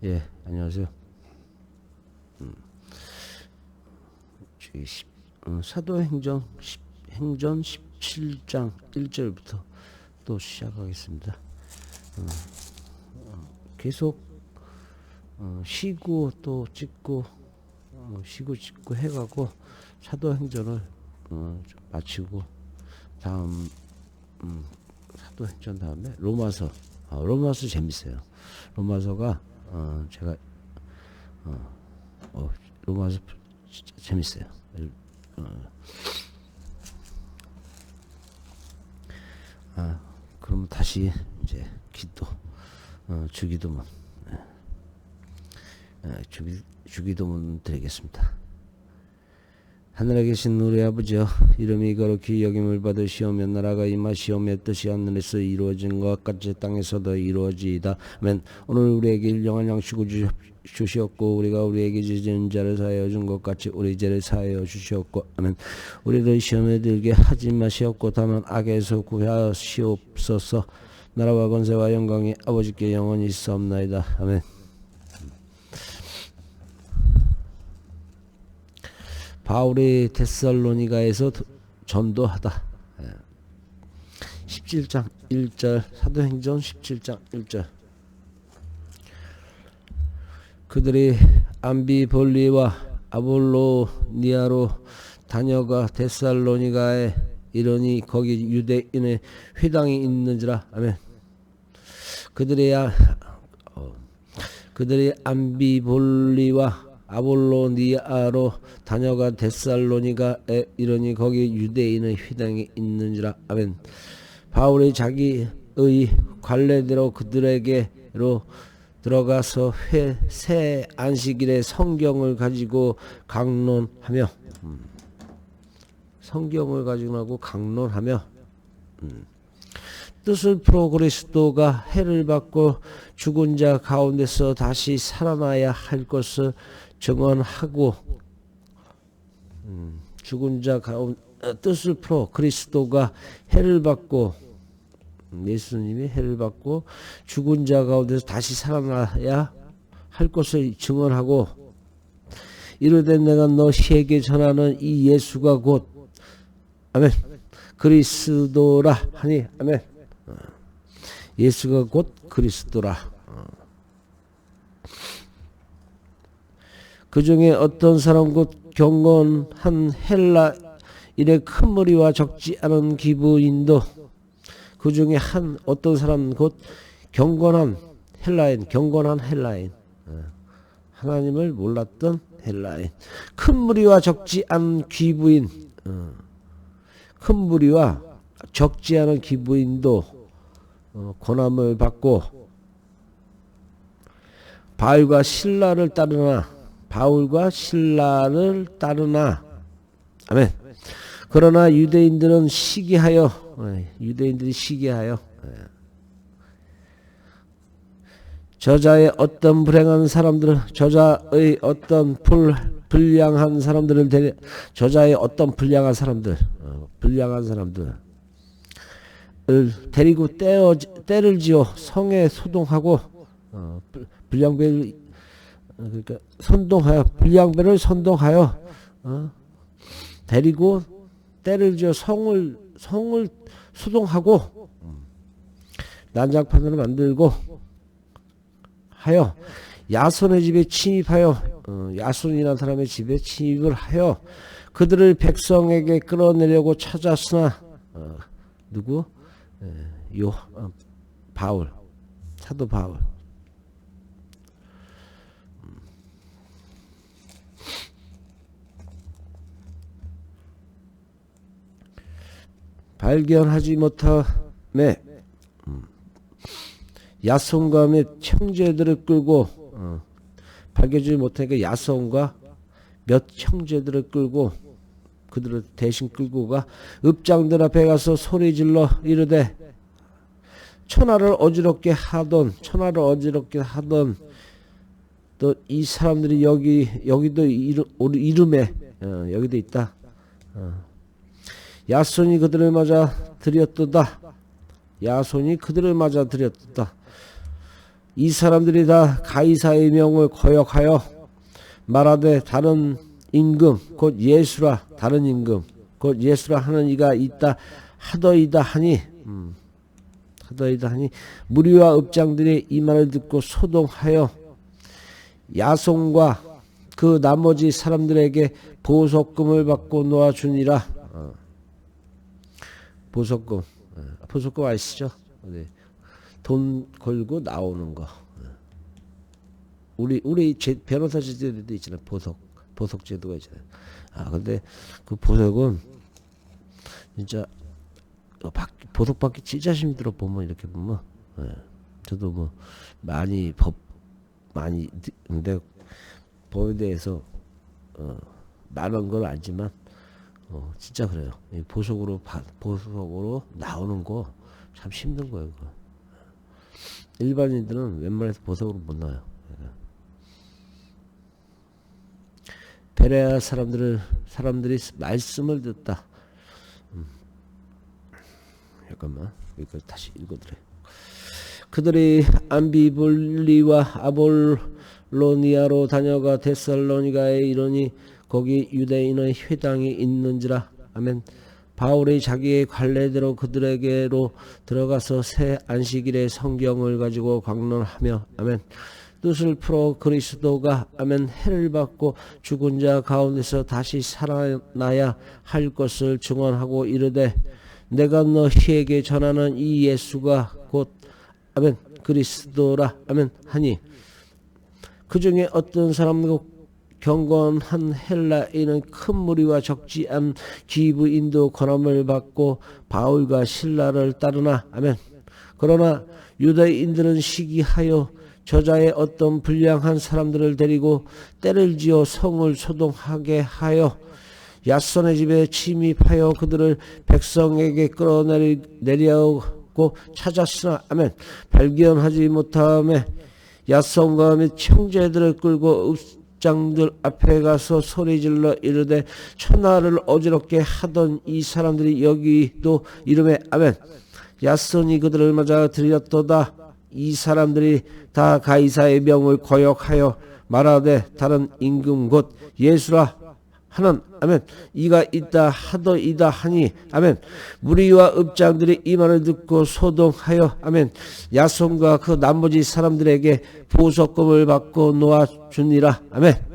예, 안녕하세요. 사도행전 17장 1절부터 또 시작하겠습니다. 계속 쉬고 또 찍고 쉬고 찍고 해가고 사도행전을 좀 마치고 다음 사도행전 다음에 로마서. 로마서 재밌어요. 로마서가 제가 로마서 진짜 재밌어요. 그럼 다시 이제 기도, 주기도문, 주기도문 드리겠습니다. 하늘에 계신 우리 아버지여, 이름이 거룩히 여김을 받으시오며 나라가 임하시오며 뜻이 하늘에서 이루어진 것 같이 땅에서도 이루어지이다. 아멘. 오늘 우리에게 일용할 양식을 주시옵고 우리가 우리에게 지은 자를 사하여 준 것 같이 우리 죄를 사하여 주시옵고. 아멘. 우리를 시험에 들게 하지 마시옵고 다만 악에서 구하시옵소서. 나라와 권세와 영광이 아버지께 영원히 있사옵나이다. 아멘. 바울이 데살로니가에서 전도하다. 17장 1절, 사도행전 17장 1절. 그들이 암비볼리와 아볼로니아로 다녀가 데살로니가에 이르니 거기 유대인의 회당이 있는지라. 아멘. 그들이 암비볼리와 아볼로니아로 다녀가 데살로니가에 이르니 거기 유대인의 회당이 있는지라. 아멘. 바울이 자기의 관례대로 그들에게로 들어가서 새 안식일에 성경을 가지고 강론하며 뜻을 풀어 그리스도가 해를 받고 죽은 자 가운데서 다시 살아나야 할 것을 증언하고, 죽은 자 가운데 뜻을 풀어 그리스도가 해를 받고, 예수님이 해를 받고 죽은 자 가운데서 다시 살아나야 할 것을 증언하고, 이르되 내가 너희에게 전하는 이 예수가 곧 아멘 그리스도라 하니. 아멘. 예수가 곧 그리스도라. 그 중에 어떤 사람 곧 경건한 헬라인의 큰 무리와 적지 않은 기브인도, 그 중에 어떤 사람 곧 경건한 헬라인, 하나님을 몰랐던 헬라인, 큰 무리와 적지 않은 기브인, 큰 무리와 적지 않은 기브인도 고난을 받고 바울과 신라를 따르나. 아멘. 그러나 유대인들이 시기하여 저자의 어떤 불량한 사람들을 데리고 때를 지어 성에 소동하고, 불량배를 선동하여 데리고 때를 지어 성을 소동하고 난장판으로 만들고 하여 야손의 집에 침입하여, 야손이라는 사람의 집에 침입을 하여 그들을 백성에게 끌어내려고 찾았으나, 누구? 바울, 사도 바울. 발견하지 못함에 야손과 및 형제들을 끌고, 발견하지 못하니까 야손과 몇 형제들을 끌고, 그들을 대신 끌고 가 읍장들 앞에 가서 소리질러 이르되, 천하를 어지럽게 하던 또 이 사람들이 여기도 이름에 여기도 있다. 야손이 그들을 맞아 들였도다. 이 사람들이 다 가이사의 명을 거역하여 말하되 다른 임금 곧 예수라 다른 임금 곧 예수라 하는 이가 있다 하더이다 하니 무리와 읍장들이 이 말을 듣고 소동하여 야손과 그 나머지 사람들에게 보석금을 받고 놓아주니라. 보석금 아시죠? 돈 걸고 나오는 거. 우리 변호사 제도도 있잖아요. 보석 제도가 있잖아요. 근데 그 보석은 진짜 보석 받기 진짜 힘들어. 보면 이렇게 보면 저도 뭐 많이 근데 법에 대해서 많은 걸 알지만 진짜 그래요. 보석으로 나오는 거 참 힘든 거예요. 그거. 일반인들은 웬만해서 보석으로 못 나와요. 베레아 사람들이 말씀을 듣다. 잠깐만 이거 다시 읽어드려. 그들이 암비볼리와 아볼로니아로 다녀가 데살로니가에 이르니 거기 유대인의 회당이 있는지라. 아멘. 바울이 자기의 관례대로 그들에게로 들어가서 새 안식일에 성경을 가지고 강론하며 아멘. 뜻을 풀어 그리스도가 아멘 해를 받고 죽은 자 가운데서 다시 살아나야 할 것을 증언하고 이르되 내가 너희에게 전하는 이 예수가 곧 아멘 그리스도라 아멘 하니 그 중에 어떤 사람도 경건한 헬라인은 큰 무리와 적지 않은 기브인도 권함을 받고 바울과 실라를 따르나 아멘. 그러나 유대인들은 시기하여 저자의 어떤 불량한 사람들을 데리고 때를 지어 성을 소동하게 하여 야손의 집에 침입하여 그들을 백성에게 끌어내려고 찾았으나 아멘 발견하지 못함에 야손과 및 형제들을 끌고 읍장들 앞에 가서 소리질러 이르되 천하를 어지럽게 하던 이 사람들이 여기도 이름에 아멘. 야손이 그들을 맞아 들였도다. 이 사람들이 다 가이사의 명을 거역하여 말하되 다른 임금 곧 예수라 하는 아멘. 이가 있다 하더이다 하니 아멘. 무리와 읍장들이 이 말을 듣고 소동하여 아멘. 야손과 그 나머지 사람들에게 보석금을 받고 놓아주니라 아멘.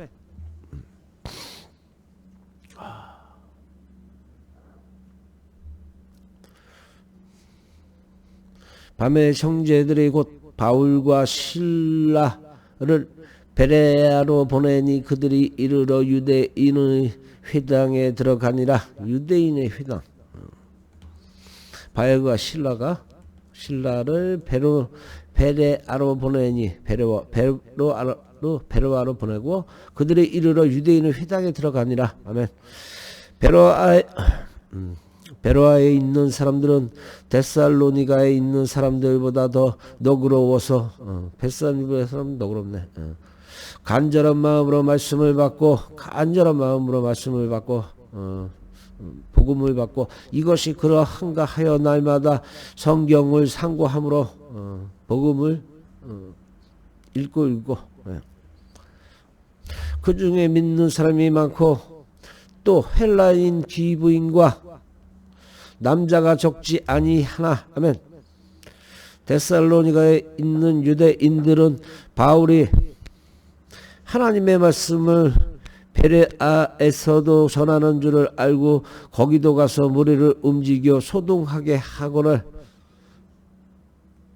밤에 형제들이 곧 바울과 실라를 베레아로 보내니 그들이 이르러 유대인의 회당에 들어가니라. 유대인의 회당. 바울과 실라를 베레아로 보내니 베로아로 보내고 그들이 이르러 유대인의 회당에 들어가니라. 아멘. 베로아에 있는 사람들은 데살로니가에 있는 사람들보다 더 너그러워서 데살로니가의 사람은 너그럽네. 간절한 마음으로 말씀을 받고 복음을 받고 이것이 그러한가 하여 날마다 성경을 상고함으로 복음을 읽고 그 중에 믿는 사람이 많고 또 헬라인 기브인과 남자가 적지 아니하나 아멘. 데살로니가에 있는 유대인들은 바울이 하나님의 말씀을 베레아에서도 전하는 줄을 알고 거기도 가서 무리를 움직여 소동하게 하거늘.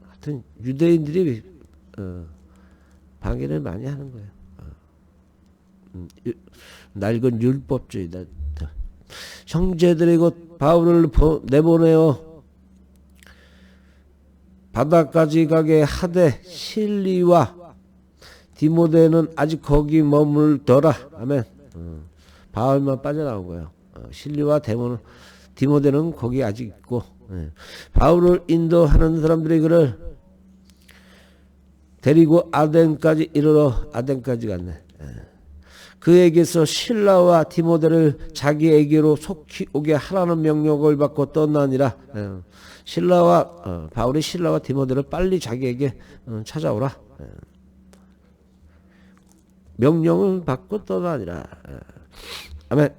하여튼 유대인들이 방해를 많이 하는 거예요. 낡은 율법주의다. 형제들이 곧 바울을 내보내어 바다까지 가게 하되 실리와 디모데는 아직 거기 머물더라. 아멘. 바울만 빠져나온 거예요. 실리와 디모데는 거기 아직 있고 바울을 인도하는 사람들이 그를 데리고 아덴까지 이르러 아덴까지 갔네. 그에게서 실라와 디모데를 자기에게로 속히 오게 하라는 명령을 받고 떠나니라. 바울이 실라와 디모데를 빨리 자기에게 찾아오라. 명령을 받고 떠나니라. 아멘.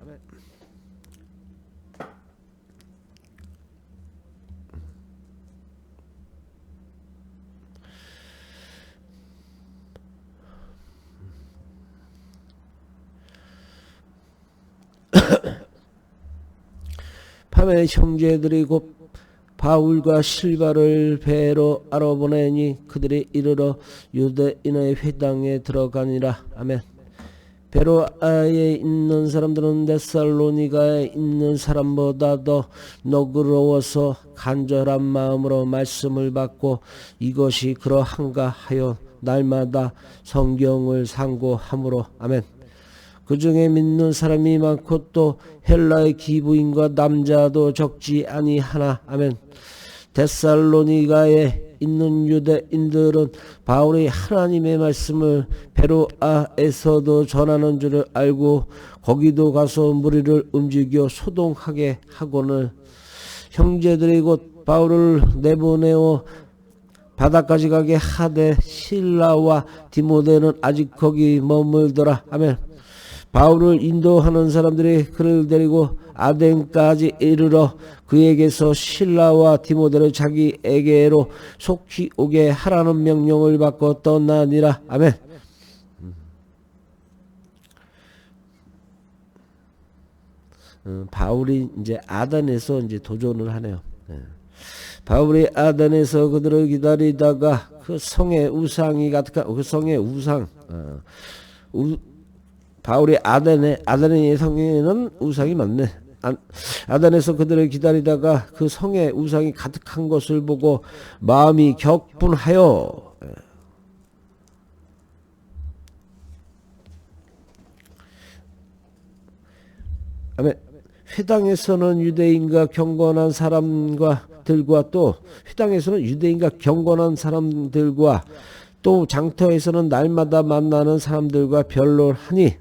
밤에 형제들이 곧 바울과 실바를 배로 알아보내니 그들이 이르러 유대인의 회당에 들어가니라. 아멘. 베로아에 있는 사람들은 데살로니가에 있는 사람보다 더 너그러워서 간절한 마음으로 말씀을 받고 이것이 그러한가 하여 날마다 성경을 상고함으로. 아멘. 그 중에 믿는 사람이 많고 또 헬라의 기부인과 남자도 적지 아니하나. 아멘. 데살로니가에 있는 유대인들은 바울이 하나님의 말씀을 베로아에서도 전하는 줄을 알고 거기도 가서 무리를 움직여 소동하게 하고는 형제들이 곧 바울을 내보내어 바다까지 가게 하되 실라와 디모데는 아직 거기 머물더라. 아멘. 바울을 인도하는 사람들이 그를 데리고 아덴까지 이르러 그에게서 실라와 디모데를 자기에게로 속히 오게 하라는 명령을 받고 떠나니라. 아멘. 바울이 이제 아덴에서 이제 도전을 하네요. 바울이 아덴에서 그들을 기다리다가 그 성의 우상이 가득한 그 성의 우상 바울이 아덴의 성에는 우상이 많네. 아덴에서 그들을 기다리다가 그 성에 우상이 가득한 것을 보고 마음이 격분하여 아멘. 회당에서는 유대인과 경건한 사람들과 또 회당에서는 유대인과 경건한 사람들과 또 장터에서는 날마다 만나는 사람들과 변론하니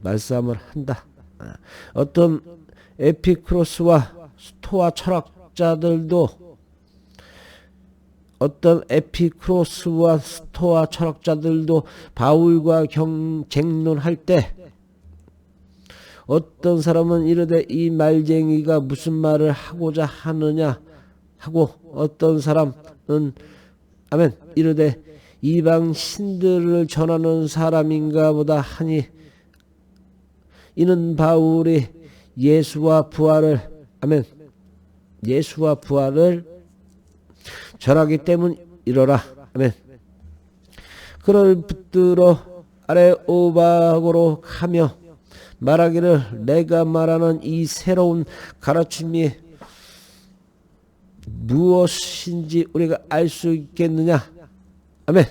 말싸움을 한다. 어떤 에피크로스와 스토아 철학자들도 바울과 쟁론할 때 어떤 사람은 이르되 이 말쟁이가 무슨 말을 하고자 하느냐 하고 어떤 사람은 아멘 이르되 이방 신들을 전하는 사람인가 보다 하니 이는 바울이 예수와 부활을 아멘 예수와 부활을 전하기 때문이로라. 아멘. 그를 붙들어 아레오바고로 가며 말하기를 내가 말하는 이 새로운 가르침이 무엇인지 우리가 알 수 있겠느냐. 아멘.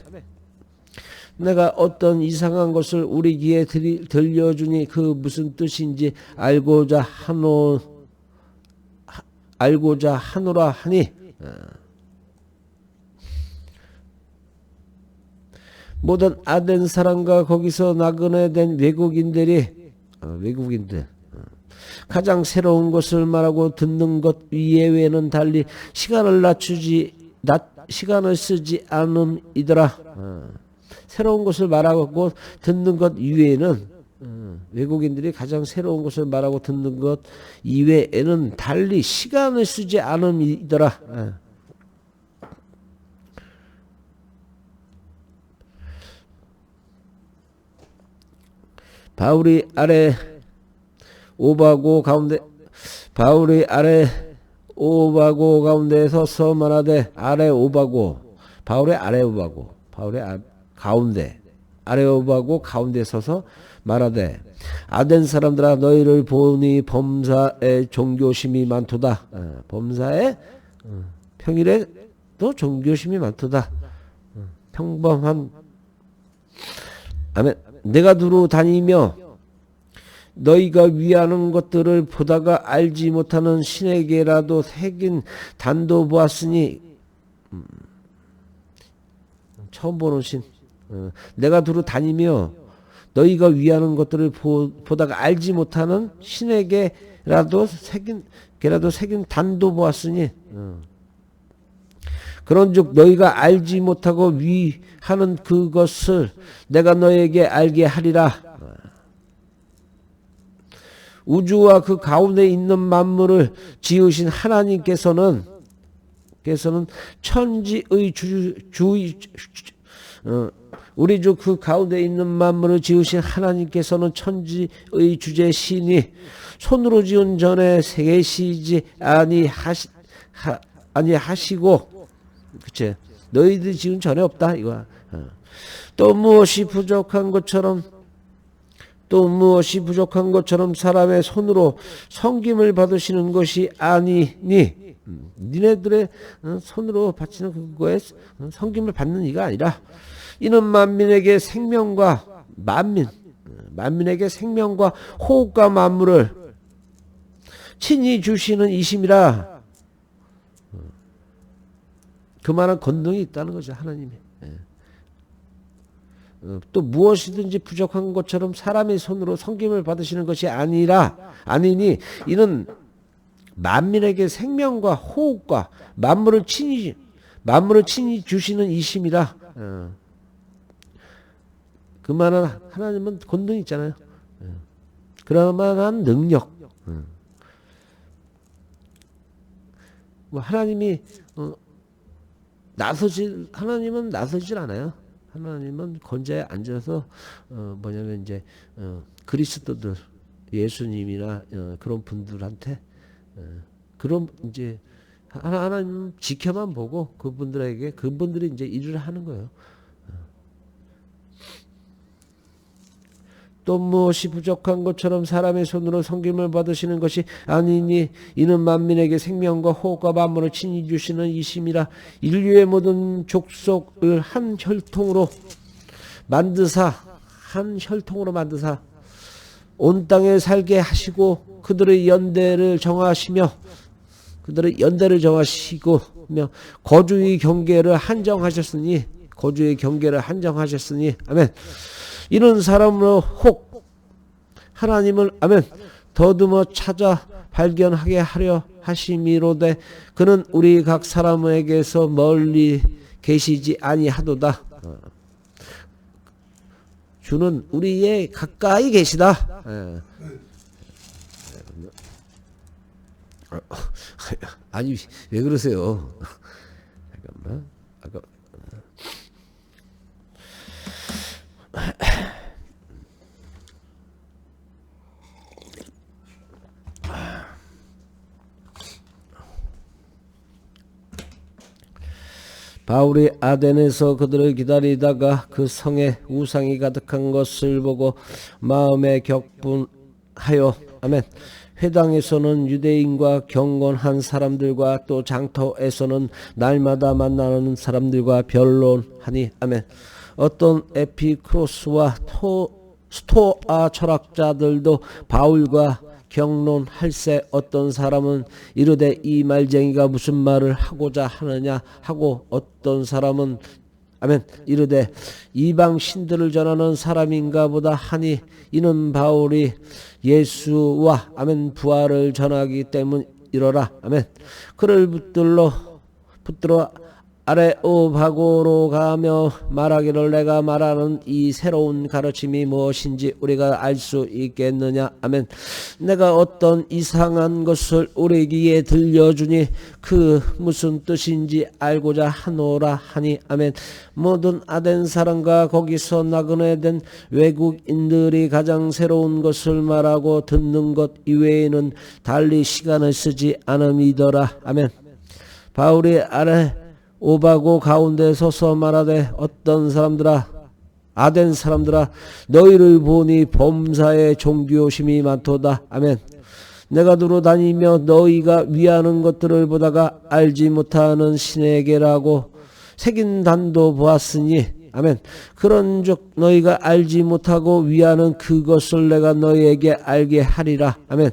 내가 어떤 이상한 것을 우리 귀에 들려주니 그 무슨 뜻인지 알고자 하노라 하니 모든 아덴 사람과 거기서 나그네 된 외국인들 가장 새로운 것을 말하고 듣는 것 이외에는 달리 시간을 쓰지 않음이더라. 새로운 것을 말하고 듣는 것 이외에는 외국인들이 가장 새로운 것을 말하고 듣는 것 이외에는 달리 시간을 쓰지 않음이더라. 바울이 아래 오바고 가운데 서서 말하되 아레오바고 가운데 서서 말하되 아덴 사람들아 너희를 보니 범사에 종교심이 많도다. 범사에 평일에도 종교심이 많도다. 평범한 아멘. 내가 두루 다니며 너희가 위하는 것들을 보다가 알지 못하는 신에게라도 새긴 단도 보았으니 처음 보는 신 내가 두루 다니며 너희가 위하는 것들을 보다가 알지 못하는 신에게라도 새긴 단도 보았으니 그런즉 너희가 알지 못하고 위하는 그것을 내가 너에게 알게 하리라. 우주와 그 가운데 있는 만물을 지으신 하나님께서는 천지의 우리 주 그 가운데 있는 만물을 지으신 하나님께서는 천지의 주제시니 손으로 지은 전에 계시지 아니하시고, 그치? 너희들이 지은 전에 없다 이거야. 또 무엇이 부족한 것처럼 사람의 손으로 섬김을 받으시는 것이 아니니, 니네들의 손으로 바치는 그거에 섬김을 받는 이가 아니라, 이는 만민에게 생명과 만민에게 생명과 호흡과 만물을 친히 주시는 이심이라. 그만한 권능이 있다는 거죠, 하나님이. 또 무엇이든지 부족한 것처럼 사람의 손으로 섬김을 받으시는 것이 아니니 이는 만민에게 생명과 호흡과 만물을 친히 주시는 이심이라. 그만한 하나님은 권능이 있잖아요. 그러만한 능력. 하나님이 하나님은 나서질 않아요. 하나님은 권자에 앉아서 뭐냐면 이제 그리스도들, 예수님이나 그런 분들한테 그런 이제 하나님 지켜만 보고 그분들이 이제 일을 하는 거예요. 또 무엇이 부족한 것처럼 사람의 손으로 섬김을 받으시는 것이 아니니 이는 만민에게 생명과 호흡과 만물을 친히 주시는 이심이라. 인류의 모든 족속을 한 혈통으로 만드사 온 땅에 살게 하시고 그들의 연대를 정하시며 거주의 경계를 한정하셨으니 아멘. 이는 사람으로 혹 하나님을 아멘 더듬어 찾아 발견하게 하려 하심이로되 그는 우리 각 사람에게서 멀리 계시지 아니하도다. 주는 우리의 가까이 계시다. 아니 왜 그러세요? 잠깐만. 바울이 아덴에서 그들을 기다리다가 그 성에 우상이 가득한 것을 보고 마음에 격분하여 아멘. 회당에서는 유대인과 경건한 사람들과 또 장터에서는 날마다 만나는 사람들과 변론하니 아멘. 어떤 에피크로스와 스토아 철학자들도 바울과 경론할세 어떤 사람은 이르되 이 말쟁이가 무슨 말을 하고자 하느냐 하고 어떤 사람은 아멘 이르되 이방 신들을 전하는 사람인가 보다 하니 이는 바울이 예수와 아멘 부활을 전하기 때문이로라. 아멘. 그를 붙들어 아레오바고로 가며 말하기를 내가 말하는 이 새로운 가르침이 무엇인지 우리가 알 수 있겠느냐. 아멘. 내가 어떤 이상한 것을 우리 귀에 들려주니 그 무슨 뜻인지 알고자 하노라 하니 아멘. 모든 아덴 사람과 거기서 나그네 된 외국인들이 가장 새로운 것을 말하고 듣는 것 이외에는 달리 시간을 쓰지 않음이더라. 아멘. 바울이 오바고 가운데 서서 말하되 어떤 사람들아 아덴 사람들아 너희를 보니 범사에 종교심이 많도다. 아멘. 내가 두루 다니며 너희가 위하는 것들을 보다가 알지 못하는 신에게라고 새긴 단도 보았으니 아멘. 그런즉 너희가 알지 못하고 위하는 그것을 내가 너희에게 알게 하리라. 아멘.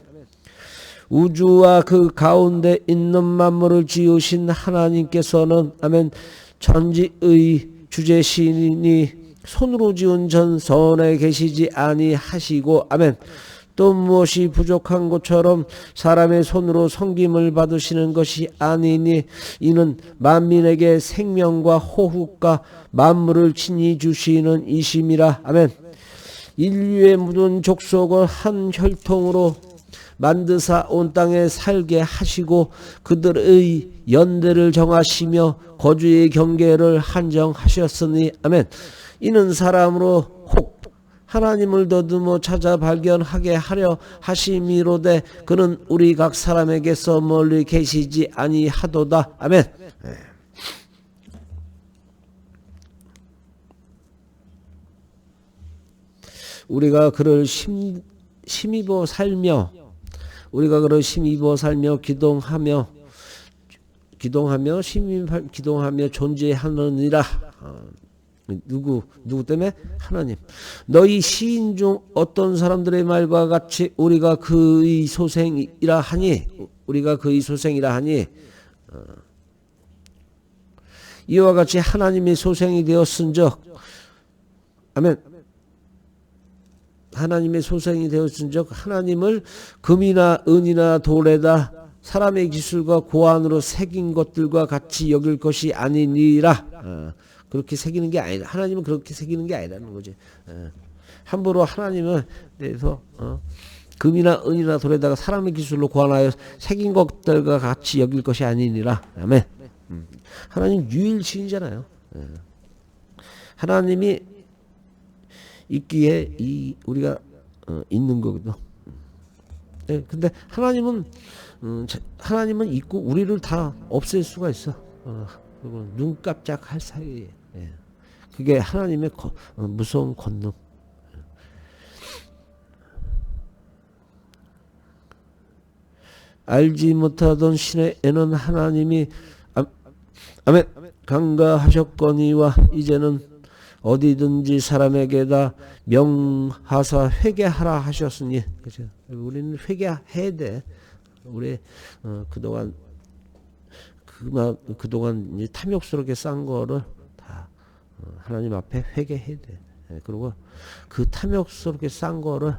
우주와 그 가운데 있는 만물을 지으신 하나님께서는 아멘 천지의 주제시니 손으로 지은 전선에 계시지 아니하시고 아멘. 또 무엇이 부족한 것처럼 사람의 손으로 섬김을 받으시는 것이 아니니 이는 만민에게 생명과 호흡과 만물을 친히 주시는 이심이라 아멘. 인류의 모든 족속을 한 혈통으로 만드사 온 땅에 살게 하시고 그들의 연대를 정하시며 거주의 경계를 한정하셨으니 아멘. 이는 사람으로 혹 하나님을 더듬어 찾아 발견하게 하려 하심이로되 그는 우리 각 사람에게서 멀리 계시지 아니하도다 아멘. 우리가 그를 힘입어 살며 기동하며 기동하며 존재하느니라. 누구 때문에? 하나님. 너희 시인 중 어떤 사람들의 말과 같이 우리가 그의 소생이라 하니 이와 같이 하나님의 소생이 되었은즉 아멘. 하나님의 소생이 되었은즉 하나님을 금이나 은이나 돌에다 사람의 기술과 고안으로 새긴 것들과 같이 여길 것이 아니니라. 그렇게 새기는 게 아니다. 하나님은 그렇게 새기는 게 아니라는 거지. 함부로 하나님은 대해서 금이나 은이나 돌에다가 사람의 기술로 고안하여 새긴 것들과 같이 여길 것이 아니니라. 아멘. 하나님 유일신이잖아요. 하나님이 있기에 우리가 있는 거거든. 근데 하나님은 있고 우리를 다 없앨 수가 있어. 눈 깜짝할 사이에. 그게 하나님의 무서운 권능. 알지 못하던 신의 애는 하나님이 아멘 강가하셨거니와 이제는 어디든지 사람에게다 명하사 회개하라 하셨으니. 그죠? 우리는 회개해야 돼. 우리 그동안 이제 탐욕스럽게 싼 거를 다 하나님 앞에 회개해야 돼. 그리고 그 탐욕스럽게 싼 거를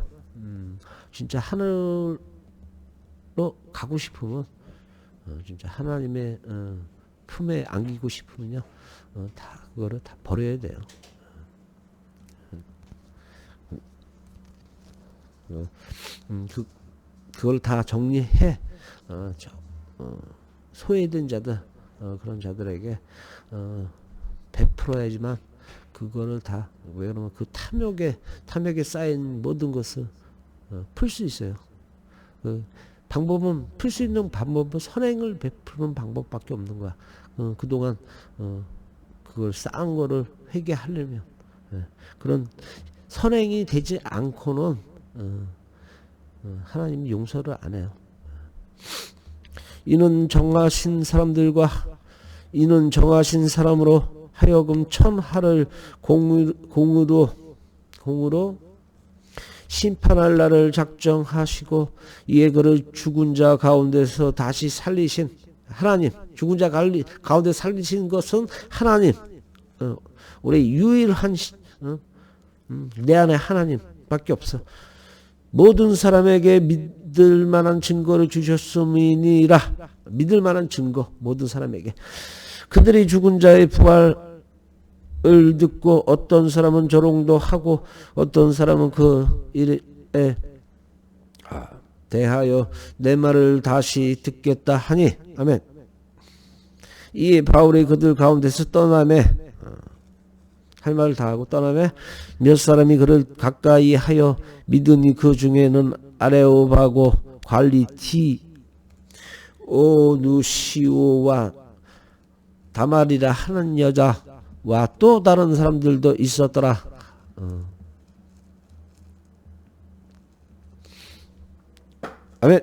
진짜 하늘로 가고 싶으면 진짜 하나님의 품에 안기고 싶으면요 다 그거를 다 버려야 돼요. 그걸 다 정리해. 소외된 자들, 그런 자들에게 베풀어야지만 그거를 다, 왜 그러면 그 탐욕에 쌓인 모든 것을 풀 수 있어요. 방법은, 풀 수 있는 방법은 선행을 베푸는 방법밖에 없는 거야. 그동안 그걸 쌓은 거를 회개하려면 그런 선행이 되지 않고는 하나님이 용서를 안 해요. 이는 정하신 사람으로 하여금 천하를 공으로 심판할 날을 작정하시고 이에 그를 죽은 자 가운데서 다시 살리신 하나님, 죽은 자 가운데 살리신 것은 하나님, 우리 유일한 내 안에 하나님밖에 없어. 모든 사람에게 믿을 만한 증거를 주셨음이니라. 믿을 만한 증거, 모든 사람에게. 그들이 죽은 자의 부활을 듣고 어떤 사람은 조롱도 하고 어떤 사람은 그 일에 대하여 내 말을 다시 듣겠다 하니 아멘. 이에 바울이 그들 가운데서 떠나매 할 말을 다 하고 떠나매 몇 사람이 그를 가까이 하여 믿으니 그 중에는 아레오바고 관리 디오누시오와 다말이라 하는 여자와 또 다른 사람들도 있었더라. 아멘.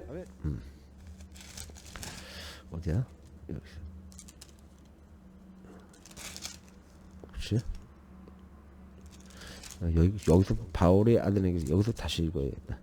어디야? 그렇지? 여기서 바울의 아들에게 여기서 다시 읽어야겠다.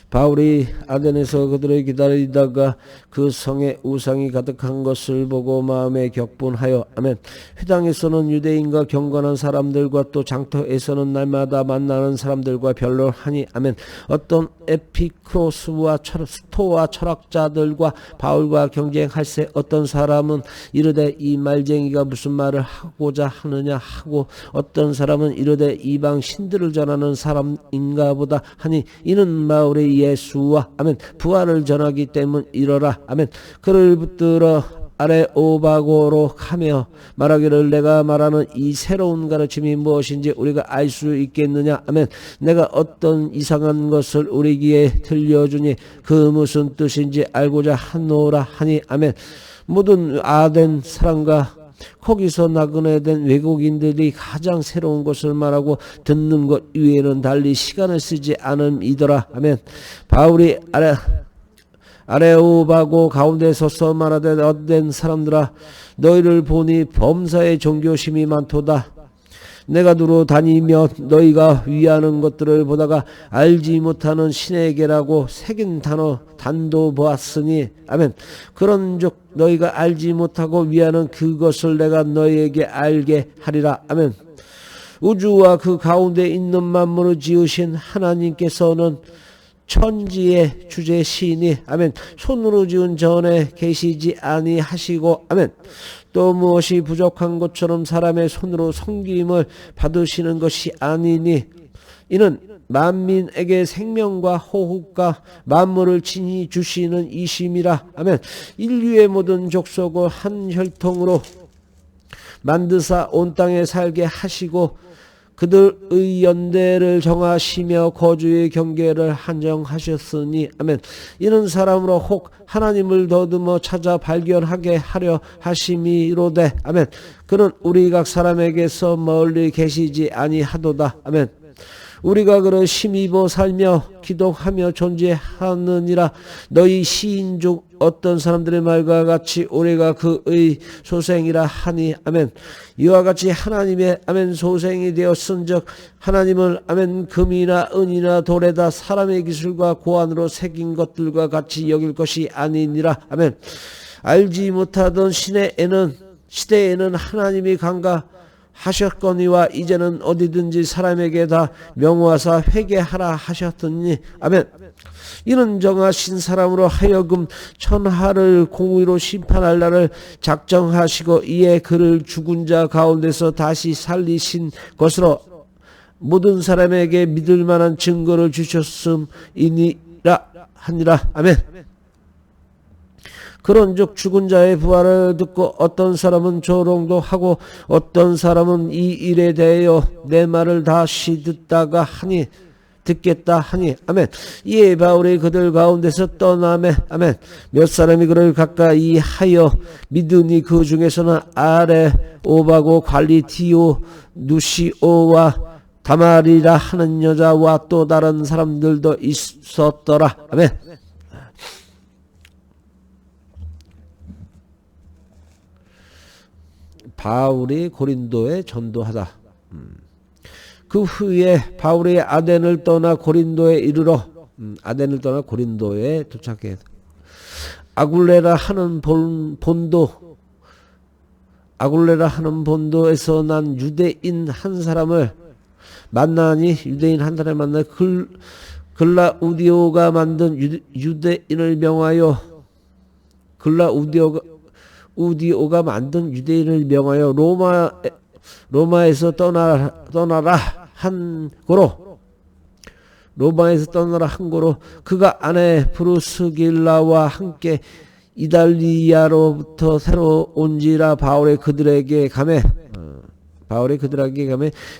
바울이 아덴에서 그들을 기다리다가 그 성에 우상이 가득한 것을 보고 마음에 격분하여 아멘. 회당에서는 유대인과 경건한 사람들과 또 장터에서는 날마다 만나는 사람들과 변론하니 아멘. 어떤 에피크로스와 스토와 철학자들과 바울과 경쟁할세 어떤 사람은 이르되 이 말쟁이가 무슨 말을 하고자 하느냐 하고 어떤 사람은 이르되 이방 신들을 전하는 사람인가 보다 하니 이는 바울의 예수와 아멘 부활을 전하기 때문 이러라 아멘. 그를 붙들어 아레오바고로 가며 말하기를 내가 말하는 이 새로운 가르침이 무엇인지 우리가 알 수 있겠느냐 아멘. 내가 어떤 이상한 것을 우리 귀에 들려주니 그 무슨 뜻인지 알고자 하노라 하니 아멘. 모든 아덴 사람과 거기서 나그네된 외국인들이 가장 새로운 것을 말하고 듣는 것 위에는 달리 시간을 쓰지 않음이더라 아멘. 바울이 아레오바고 가운데 서서 말하되 얻된 사람들아 너희를 보니 범사에 종교심이 많도다. 내가 두루 다니며 너희가 위하는 것들을 보다가 알지 못하는 신에게라고 새긴 단도 보았으니 아멘. 그런즉 너희가 알지 못하고 위하는 그것을 내가 너희에게 알게 하리라 아멘. 우주와 그 가운데 있는 만물을 지으신 하나님께서는 천지의 주제시이니 아멘. 손으로 지은 전에 계시지 아니하시고 아멘. 또 무엇이 부족한 것처럼 사람의 손으로 섬김을 받으시는 것이 아니니 이는 만민에게 생명과 호흡과 만물을 친히 주시는 이심이라 아멘. 인류의 모든 족속을 한 혈통으로 만드사 온 땅에 살게 하시고 그들의 연대를 정하시며 거주의 경계를 한정하셨으니 아멘. 이는 사람으로 혹 하나님을 더듬어 찾아 발견하게 하려 하심이로되 아멘. 그는 우리 각 사람에게서 멀리 계시지 아니하도다 아멘. 우리가 그를 힘입어 살며 기독하며 존재하느니라. 너희 시인 중 어떤 사람들의 말과 같이 우리가 그의 소생이라 하니 아멘. 이와 같이 하나님의 아멘 소생이 되었은즉 하나님을 아멘 금이나 은이나 돌에다 사람의 기술과 고안으로 새긴 것들과 같이 여길 것이 아니니라 아멘. 알지 못하던 시대에는 하나님이 하셨거니와 이제는 어디든지 사람에게 다 명하사 회개하라 하셨더니 아멘. 이는 정하신 사람으로 하여금 천하를 공의로 심판할 날을 작정하시고 이에 그를 죽은 자 가운데서 다시 살리신 것으로 모든 사람에게 믿을 만한 증거를 주셨음이니라 하니라 아멘. 그런즉 죽은 자의 부활을 듣고 어떤 사람은 조롱도 하고 어떤 사람은 이 일에 대하여 내 말을 다시 듣겠다 하니 아멘. 이에 바울이 그들 가운데서 떠나매 아멘. 몇 사람이 그를 가까이 하여 믿으니 그 중에서는 아레오바고 관리디오 누시오와 다말이라 하는 여자와 또 다른 사람들도 있었더라 아멘. 바울이 고린도에 전도하다. 그 후에 바울이 아덴을 떠나 고린도에 이르러 고린도에 도착해 아굴레라 하는 본도에서 난 유대인 한 사람을 만나니 유대인 한 사람을 만나 글라우디오가 만든 유대인을 명하여 우디오가 만든 유대인을 명하여 로마에서 떠나라 한 고로 그가 아내 브루스길라와 함께 이달리아로부터 새로 온지라 바울이 그들에게 가매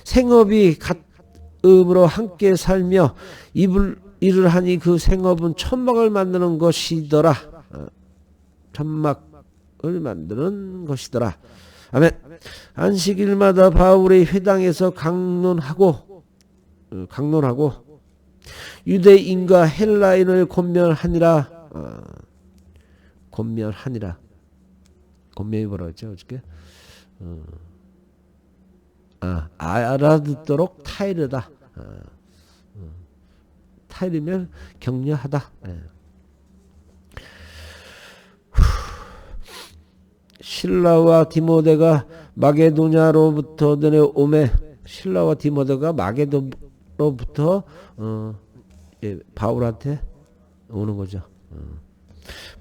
생업이 같음으로 함께 살며 일을 하니 그 생업은 천막을 만드는 것이더라. 천막을 만드는 것이더라. 아멘. 안식일마다 바울이 회당에서 강론하고 유대인과 헬라인을 권면하니라. 권면이 뭐라 했죠 어저께? 알아듣도록 타이르다. 타일이면 격려하다. 실라와 디모데가 마게도냐로부터 내려오매 실라와 디모데가 마게도로부터 바울한테 오는 거죠.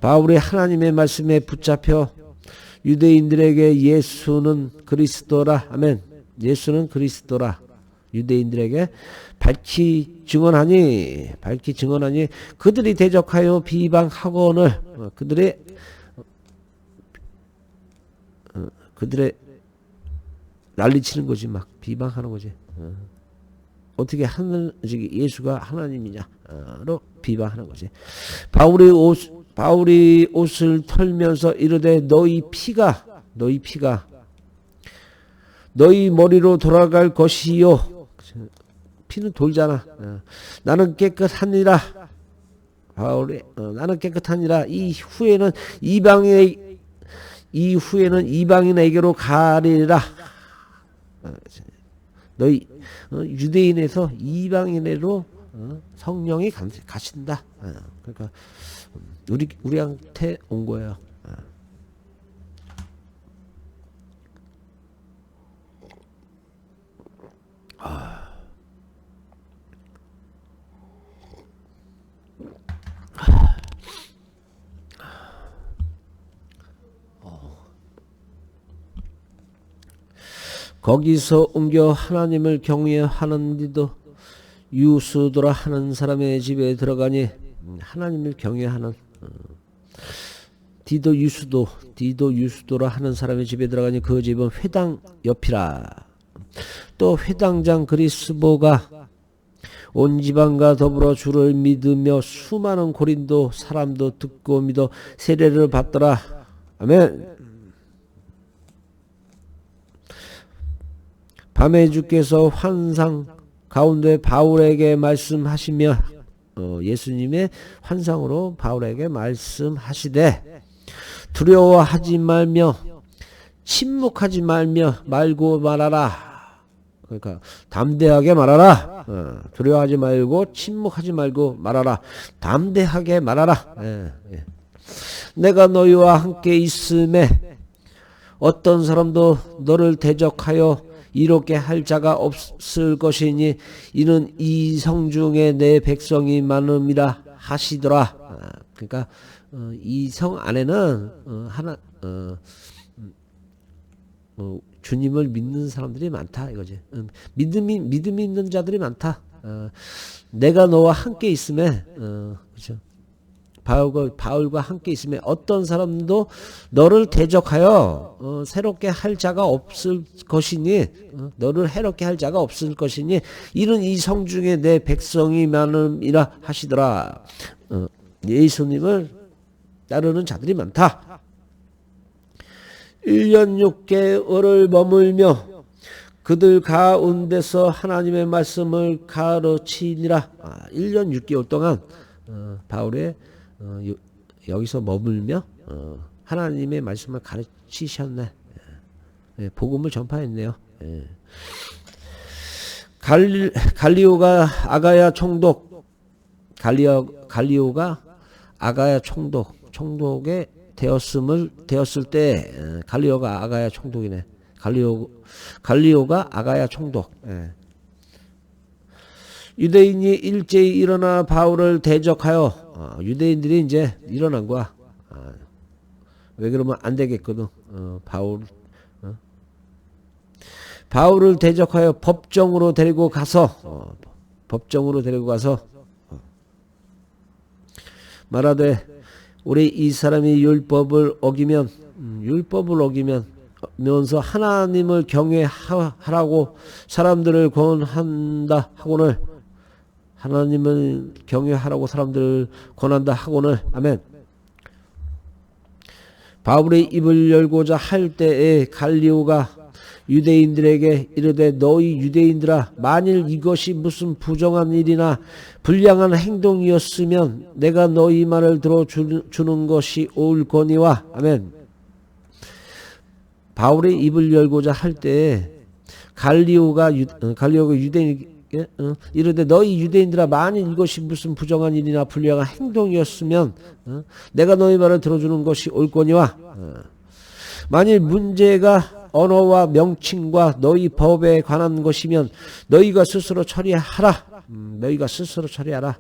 바울이 하나님의 말씀에 붙잡혀 유대인들에게 예수는 그리스도라. 아멘. 예수는 그리스도라. 유대인들에게 밝히 증언하니 그들이 대적하여 비방하거늘 그들의 난리치는 거지. 막 비방하는 거지. 어떻게 예수가 하나님이냐로 비방하는 거지. 바울이 옷을 털면서 이르되 너희 피가 너희 머리로 돌아갈 것이요. 피는 돌잖아. 나는 깨끗하니라. 바울이 나는 깨끗하니라. 이후에는 이방인에게로 가리라. 너희 유대인에서 이방인으로 성령이 가신다. 그러니까 우리한테 온 거예요. 거기서 옮겨 하나님을 경외하는디도 유수도라 하는 사람의 집에 들어가니 하나님을 경외하는 디도 유수도라 하는 사람의 집에 들어가니 그 집은 회당 옆이라. 또 회당장 그리스보가 온 지방과 더불어 주를 믿으며 수많은 고린도 사람도 듣고 믿어 세례를 받더라. 아멘. 밤에 주께서 환상 가운데 바울에게 말씀하시며 예수님의 환상으로 바울에게 말씀하시되 두려워하지 말며 침묵하지 말고 말하라. 그러니까 담대하게 말하라. 두려워하지 말고 침묵하지 말고 말하라. 담대하게 말하라. 내가 너희와 함께 있음에 어떤 사람도 너를 대적하여 이롭게 할 자가 없을 것이니 이는 이 성중에 내 백성이 많음이라 하시더라. 그러니까 이 성 안에는 주님을 믿는 사람들이 많다 이거지. 믿음이 있는 자들이 많다. 내가 너와 함께 있음에 그렇죠. 바울과 함께 있으면 어떤 사람도 너를 대적하여 새롭게 할 자가 없을 것이니 너를 해롭게 할 자가 없을 것이니 이는 이 성중에 내 백성이 많음이라 하시더라. 예수님을 따르는 자들이 많다. 1년 6개월을 머물며 그들 가운데서 하나님의 말씀을 가르치니라. 1년 6개월 동안 바울의 여기서 머물며 하나님의 말씀을 가르치셨네. 복음을 전파했네요. 갈리오가 아가야 총독 갈리오가 아가야 총독에 되었을 때 갈리오가 아가야 총독이네. 갈리오가 아가야 총독. 유대인이 일제히 일어나 바울을 대적하여 유대인들이 이제 일어난 거야. 왜 그러면 안 되겠거든. 바울을 대적하여 법정으로 데리고 가서 말하되 우리 이 사람이 율법을 어기면서 하나님을 경외하라고 사람들을 권한다 하고는 하나님을 경외하라고 사람들을 권한다 하고는 아멘. 바울이 입을 열고자 할 때에 갈리오가 유대인들에게 이르되 너희 유대인들아 만일 이것이 무슨 부정한 일이나 불량한 행동이었으면 내가 너희 말을 들어주는 것이 옳거니와 아멘. 바울이 입을 열고자 할 때에 갈리오가 이르되 너희 유대인들아 만일 이것이 무슨 부정한 일이나 불량한 행동이었으면 내가 너희 말을 들어주는 것이 옳거니와 만일 문제가 언어와 명칭과 너희 법에 관한 것이면 너희가 스스로 처리하라. 너희가 스스로 처리하라.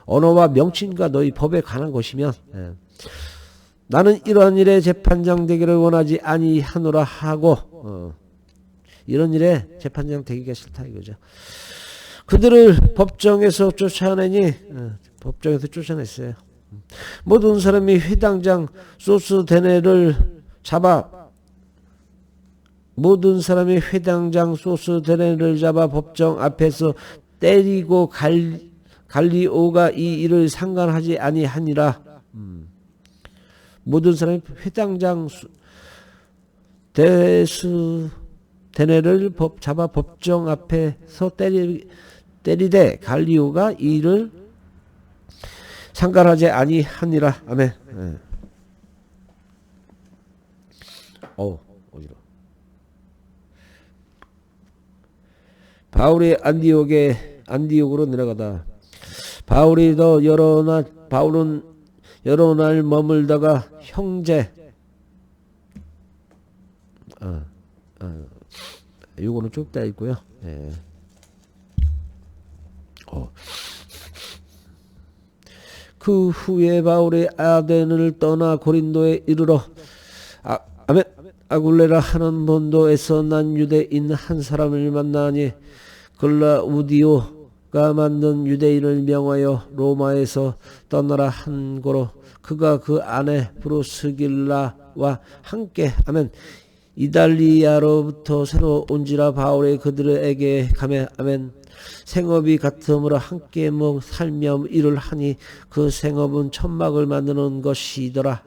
언어와 명칭과 너희 법에 관한 것이면 나는 이러한 일에 재판장 되기를 원하지 아니하노라 하고 이런 일에 재판장 되기가 싫다 이거죠. 그들을 법정에서 쫓아내니 법정에서 쫓아냈어요. 모든 사람이 회당장 소스데네를 잡아 법정 앞에서 때리고 갈리오가 이 일을 상관하지 아니하니라. 모든 사람이 회당장 데네를 잡아 법정 앞에서 때리되 갈리오가 이 일을 상관하지 아니하니라. 아멘. 어지러. 바울이 안디옥으로 내려가다. 바울은 여러 날 머물다가 형제. 요거는 쭉 다 있고요. 네. 그 후에 바울이 아덴을 떠나 고린도에 이르러 아굴레라 하는 본도에서 난 유대인 한 사람을 만나니 글라우디오가 만든 유대인을 명하여 로마에서 떠나라 한 고로 그가 그 아내 브루스길라와 함께 이달리아로부터 새로 온지라 바울이 그들에게 가매 생업이 같으므로 함께 살며 일을 하니 그 생업은 천막을 만드는 것이더라.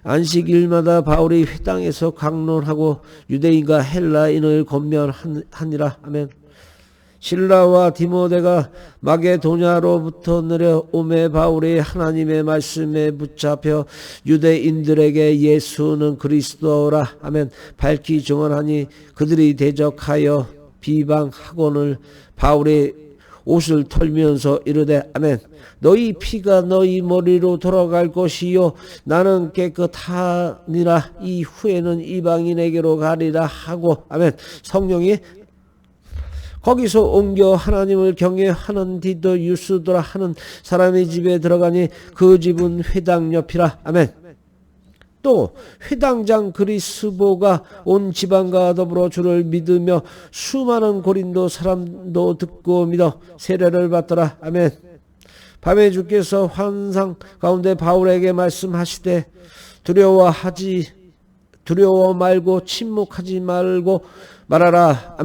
안식일마다 바울이 회당에서 강론하고 유대인과 헬라인을 권면하니라. 실라와 디모데가 마게도냐로부터 내려오매 바울이 하나님의 말씀에 붙잡혀 유대인들에게 예수는 그리스도라 밝히 증언하니 그들이 대적하여 비방하고는 바울의 옷을 털면서 이르되 너희 피가 너희 머리로 돌아갈 것이요 나는 깨끗하니라. 이후에는 이방인에게로 가리라 하고 성령이 거기서 옮겨 하나님을 경외하는 디도 유스도라 하는 사람의 집에 들어가니 그 집은 회당 옆이라. 또 회당장 그리스보가 온 지방과 더불어 주를 믿으며 수많은 고린도 사람도 듣고 믿어 세례를 받더라. 밤에 주께서 환상 가운데 바울에게 말씀하시되 두려워 말고 침묵하지 말고 말하라.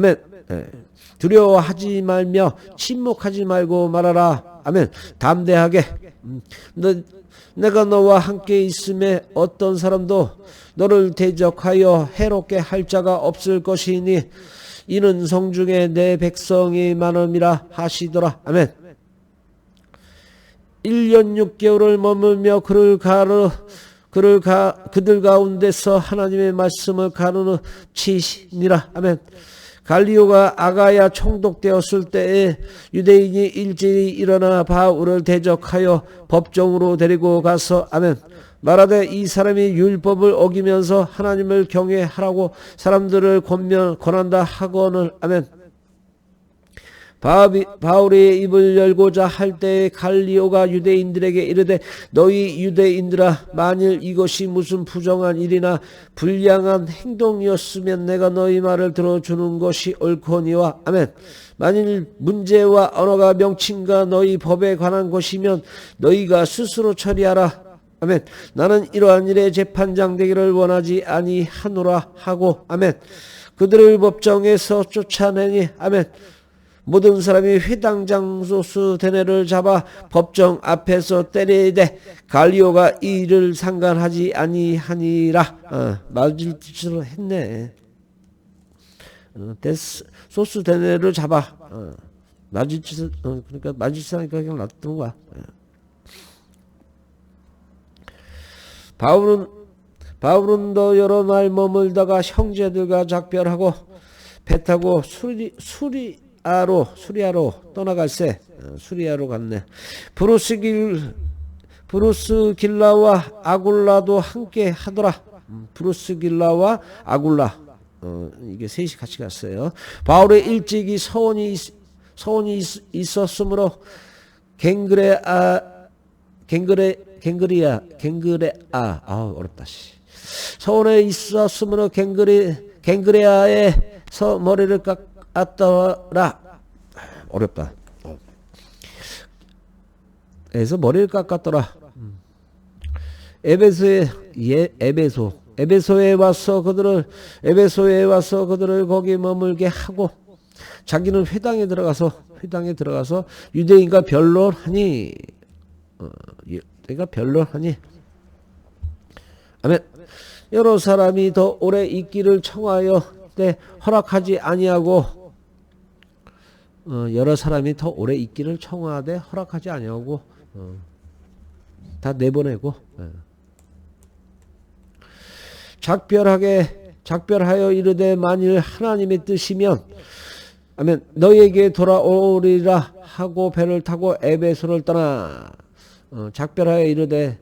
두려워하지 말며 침묵하지 말고 말하라. 담대하게 내가 너와 함께 있음에 어떤 사람도 너를 대적하여 해롭게 할 자가 없을 것이니 이는 성중에 내 백성이 많음이라 하시더라. 1년 6개월을 머물며 그들 가운데서 하나님의 말씀을 가르치시니라. 갈리오가 아가야 총독되었을 때에 유대인이 일제히 일어나 바울을 대적하여 법정으로 데리고 가서 말하되 이 사람이 율법을 어기면서 하나님을 경외하라고 사람들을 권한다 하거늘. 바울이 입을 열고자 할 때에 갈리오가 유대인들에게 이르되 너희 유대인들아 만일 이것이 무슨 부정한 일이나 불량한 행동이었으면 내가 너희 말을 들어주는 것이 옳거니와 만일 문제와 언어가 명칭과 너희 법에 관한 것이면 너희가 스스로 처리하라. 나는 이러한 일에 재판장 되기를 원하지 아니하노라 하고 그들을 법정에서 쫓아내니 모든 사람이 회당장 소스데네를 잡아 법정 앞에서 때리되 갈리오가 이 일을 상관하지 아니하니라. 맞을 짓을 했네. 소스데네를 잡아 맞을 짓을 그러니까 맞을 짓 하니까 그냥 놔두는 거야. 바울은 더 여러 날 머물다가 형제들과 작별하고 배 타고 수리아로 떠나갈새. 수리아로 갔네. 브루스길라와 아굴라도 함께 하더라. 브루스길라와 아굴라. 이게 셋이 같이 갔어요. 바울의 일찍이 서원이 있었으므로 어렵다. 서원에 있었으므로 갱그레아에서 머리를 깎았더라. 어렵다. 에서 머리를 깎았더라. 에베소에 와서 그들을 거기 머물게 하고 자기는 회당에 들어가서 유대인과 변론하니 아멘. 여러 사람이 더 오래 있기를 청하여 때 허락하지 아니하고 여러 사람이 더 오래 있기를 청하되 허락하지 아니하고 다 내보내고 작별하여 이르되 만일 하나님의 뜻이면 아멘 너에게 돌아오리라 하고 배를 타고 에베소를 떠나 작별하여 이르되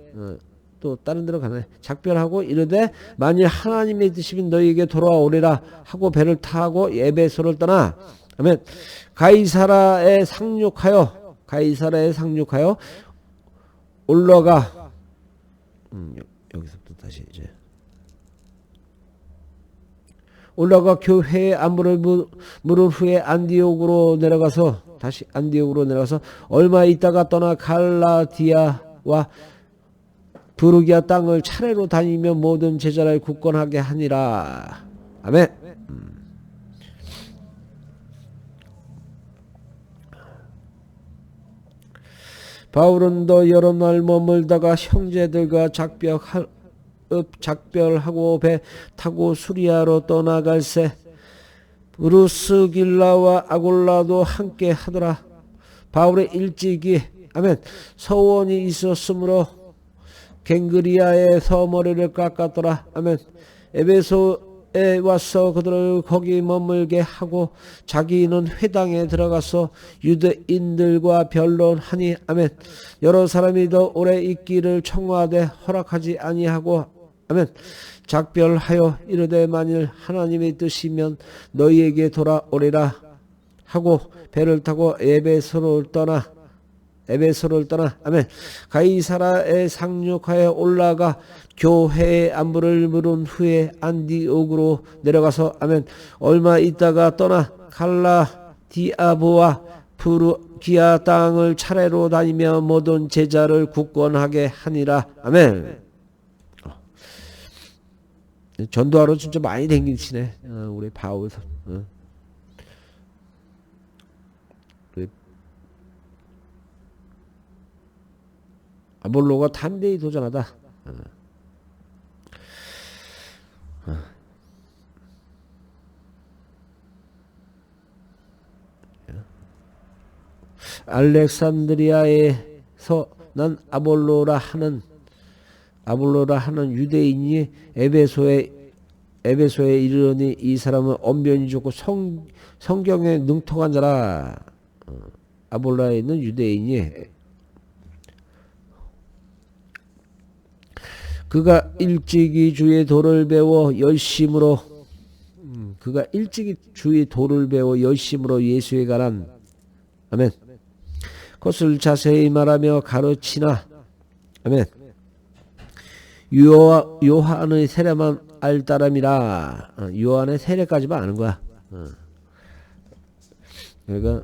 또 다른 데로 가네. 작별하고 이르되 만일 하나님의 뜻이면 너에게 돌아오리라 하고 배를 타고 에베소를 떠나 아멘 가이사라에 상륙하여 올라가 여기서부터 다시 이제 올라가 교회의 안부를 물은 후에 안디옥으로 내려가서 얼마 있다가 떠나 갈라디아와 부르기아 땅을 차례로 다니며 모든 제자를 굳건하게 하니라. 아멘. 바울은 더 여러 날 머물다가 형제들과 작별하고 배 타고 수리아로 떠나갈새 브루스길라와 아굴라도 함께 하더라. 바울의 일찍이 아멘 서원이 있었으므로 갱그리아에서 머리를 깎았더라. 아멘. 에베소에 와서 그들을 거기 머물게 하고 자기는 회당에 들어가서 유대인들과 변론하니 아멘. 여러 사람이 더 오래 있기를 청하되 허락하지 아니하고 아멘. 작별하여 이르되 만일 하나님의 뜻이면 너희에게 돌아오리라 하고 배를 타고 에베소를 떠나 아멘. 가이사라에 상륙하여 올라가 교회의 안부를 물은 후에 안디옥으로 내려가서 아멘. 얼마 있다가 떠나 갈라디아보와 부르기아 땅을 차례로 다니며 모든 제자를 굳건하게 하니라. 아멘. 전도하러 진짜 많이 댕기시네. 우리 바울 아볼로가 담대히 도전하다. 알렉산드리아에서 난 아볼로라 하는 유대인이 에베소에 이르러니 이 사람은 언변이 좋고 성경에 능통한 자라. 아볼로에 있는 유대인이 그가 일찍이 주의 도를 배워 열심으로 예수에 관한 아멘 그것을 자세히 말하며 가르치나 아멘 요한의 세례만 알 따름이라. 요한의 세례까지만 아는 거야. 그러니까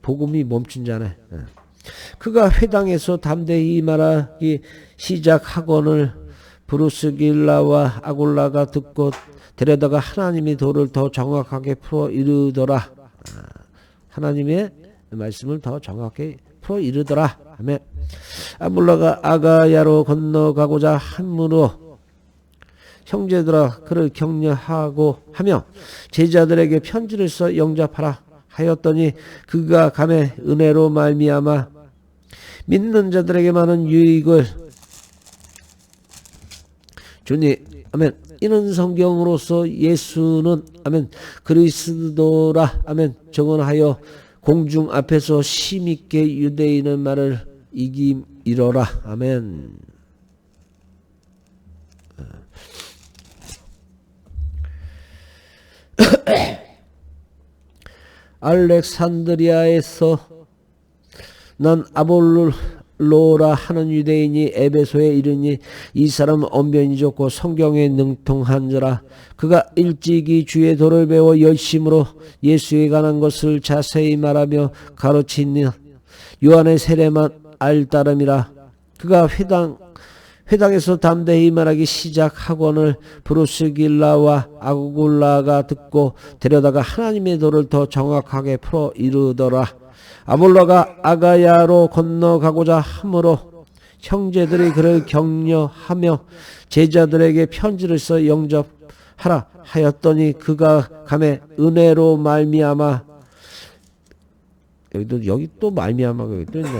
복음이 멈춘 자네. 그가 회당에서 담대히 말하기 시작하거늘 브루스길라와 아굴라가 듣고 데려다가 하나님의 도를 더 정확하게 풀어 이르더라. 하나님의 말씀을 더 정확히 풀어 이르더라. 아멘. 아굴라가 아가야로 건너가고자 함으로 형제들아 그를 격려하고 하며 제자들에게 편지를 써 영접하라 하였더니 그가 감에 은혜로 말미암아 믿는 자들에게 많은 유익을 주니 아멘 이런 성경으로서 예수는 아멘 그리스도라 아멘 증언하여 공중 앞에서 심있게 유대인의 말을 이기이러라 아멘. 알렉산드리아에서 난 아볼로라 하는 유대인이 에베소에 이르니 이 사람은 언변이 좋고 성경에 능통한 자라. 그가 일찍이 주의 도를 배워 열심으로 예수에 관한 것을 자세히 말하며 가르치니 요한의 세례만 알 따름이라. 그가 회당에서 담대히 말하기 시작 학원을 브루스길라와 아굴라가 듣고 데려다가 하나님의 도를 더 정확하게 풀어 이르더라. 아볼로가 아가야로 건너가고자 함으로 형제들이 그를 격려하며 제자들에게 편지를 써 영접하라 하였더니 그가 감에 은혜로 말미암아 여기 또 말미암아가 여기 또 있네.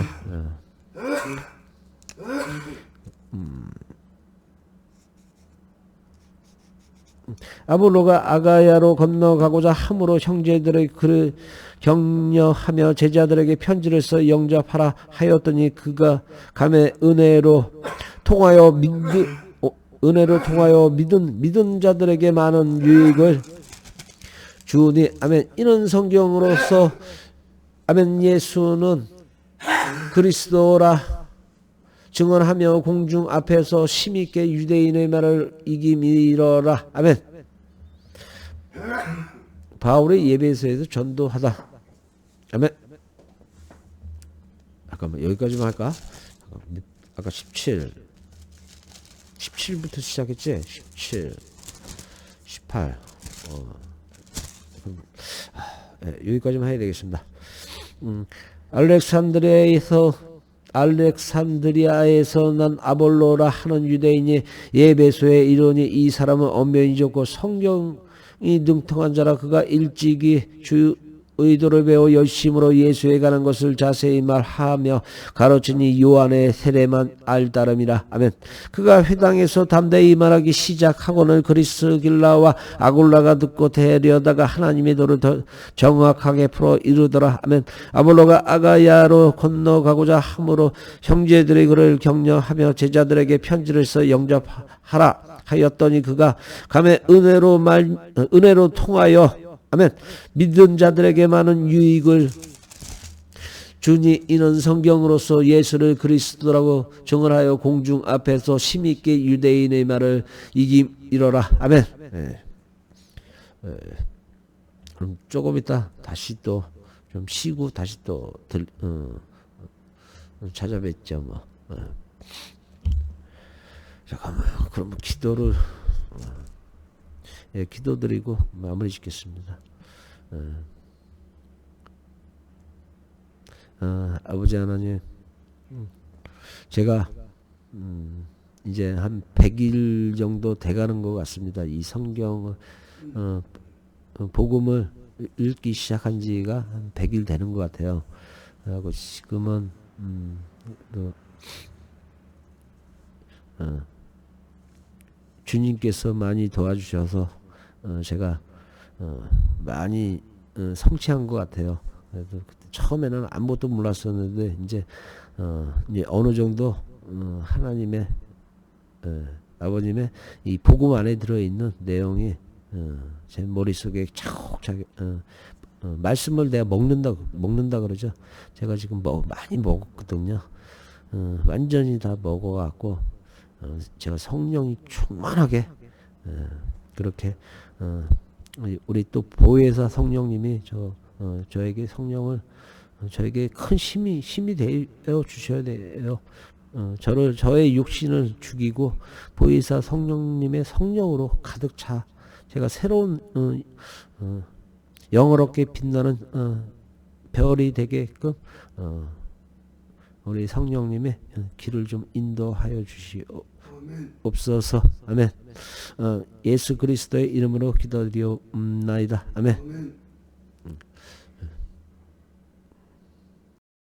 아볼로가 아가야로 건너가고자 함으로 형제들의 그를 격려하며 제자들에게 편지를 써 영접하라 하였더니 그가 감에 은혜로 통하여 믿은 자들에게 많은 유익을 주니 아멘. 이런 성경으로서 아멘 예수는 그리스도라 증언하며 공중 앞에서 심있게 유대인의 말을 이기미러라 아멘. 바울의 예배소에서 전도하다 아멘. 잠깐만 여기까지만 할까? 아까 17부터 시작했지? 17 18 여기까지만 해야 되겠습니다. 알렉산드리아에서 난 아볼로라 하는 유대인이 예배소에 이르니 이 사람은 언변이 좋고 성경이 능통한 자라. 그가 일찍이 주 의도를 배워 열심으로 예수에 관한 것을 자세히 말하며 가르치니 요한의 세례만 알 따름이라 아멘. 그가 회당에서 담대히 말하기 시작하고는 그리스길라와 아굴라가 듣고 데려다가 하나님의 도를 더 정확하게 풀어 이르더라 아멘. 아볼로가 아가야로 건너가고자 함으로 형제들이 그를 격려하며 제자들에게 편지를 써 영접하라 하였더니 그가 감에 은혜로 통하여 아멘 믿은 자들에게 많은 유익을 주니 이는 성경으로서 예수를 그리스도라고 증언하여 공중 앞에서 심있게 유대인의 말을 이기이러라 아멘. 그럼 조금 있다 다시 또 좀 쉬고 다시 또 찾아뵙죠 뭐. 잠깐만 그럼 기도를 기도드리고 마무리 짓겠습니다. 아버지 하나님, 제가 이제 한 100일 정도 돼가는 것 같습니다. 이 성경을 복음을 읽기 시작한 지가 한 100일 되는 것 같아요. 그리고 지금은 주님께서 많이 도와주셔서 제가 많이 성취한 것 같아요. 그래도 처음에는 아무것도 몰랐었는데 이제 어느 정도 하나님의 아버님의 이 복음 안에 들어있는 내용이 제 머릿속에 차곡차곡 말씀을 내가 먹는다 그러죠. 제가 지금 많이 먹었거든요. 완전히 다 먹어갖고 제가 성령이 충만하게 그렇게 우리 또 보혜사 성령님이 저에게 성령을 저에게 큰 힘이 되어 주셔야 돼요. 저의 육신을 죽이고 보혜사 성령님의 성령으로 가득 차 제가 새로운 영어롭게 빛나는 별이 되게끔 우리 성령님의 길을 좀 인도하여 주시옵소서. 아멘. 예수 그리스도의 이름으로 기도드리옵나이다. 아멘.